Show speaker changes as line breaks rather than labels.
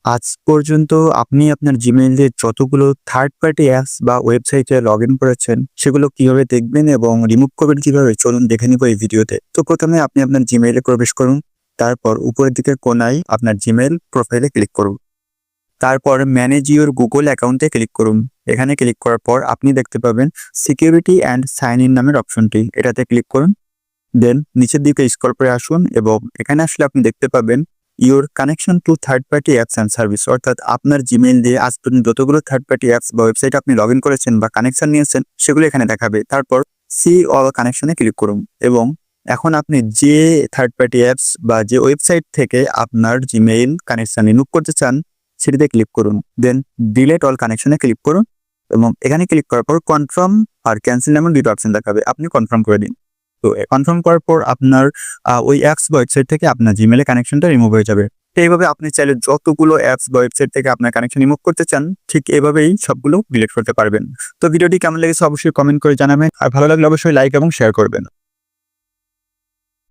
আজ পর্যন্ত আপনি আপনার জিমেইল দিয়ে যতগুলো থার্ড পার্টি অ্যাপস বা ওয়েবসাইটে লগইন করেছেন সেগুলো কিভাবে দেখবেন এবং রিমুভ করবেন কিভাবে চলুন দেখে নিব এই ভিডিওতে। তো প্রথমে আপনি আপনার জিমেইলে প্রবেশ করুন। তারপর উপরের দিকের কোনায় আপনার জিমেইল প্রোফাইলে ক্লিক করুন। তারপর ম্যানেজ ইউর গুগল অ্যাকাউন্টে ক্লিক করুন। এখানে ক্লিক করার পর আপনি দেখতে পাবেন সিকিউরিটি অ্যান্ড সাইন ইন নামের অপশনটি, এটাতে ক্লিক করুন। দেন নিচের দিকে স্ক্রল করে আসুন এবং এখানে আসলে আপনি দেখতে পাবেন your connection to third party apps and service, অর্থাৎ আপনার জিমেইল দিয়ে আজ পর্যন্ত যতগুলো থার্ড পার্টি অ্যাপস বা ওয়েবসাইট আপনি লগ ইন করেছেন বা কানেকশন নিয়েছেন সেগুলো এখানে দেখাবে। তারপর সি অল কানেকশনে ক্লিক করুন এবং এখন আপনি যে থার্ড পার্টি অ্যাপস বা যে ওয়েবসাইট থেকে আপনার জিমেইল কানেকশন রিমুভ করতে চান সেটিতে ক্লিক করুন। দেন ডিলেট অল কানেকশনে ক্লিক করুন এবং এখানে ক্লিক করার পর কনফার্ম আর ক্যান্সেল নামের দুটো অপশন দেখাবে, আপনি কনফার্ম করে দিন। তো কনফার্ম করার পর আপনার ওই অ্যাপস বা ওয়েবসাইট থেকে আপনার জিমেইলের কানেকশনটা রিমুভ হয়ে যাবে। তো এইভাবে আপনি চাইলে যতগুলো অ্যাপস বা ওয়েবসাইট থেকে আপনার কানেকশন রিমুভ করতে চান ঠিক এভাবেই সবগুলো ডিলিট করতে পারবেন। তো ভিডিওটি কেমন লেগেছে অবশ্যই কমেন্ট করে জানাবেন, আর ভালো লাগলে অবশ্যই লাইক এবং শেয়ার করবেন।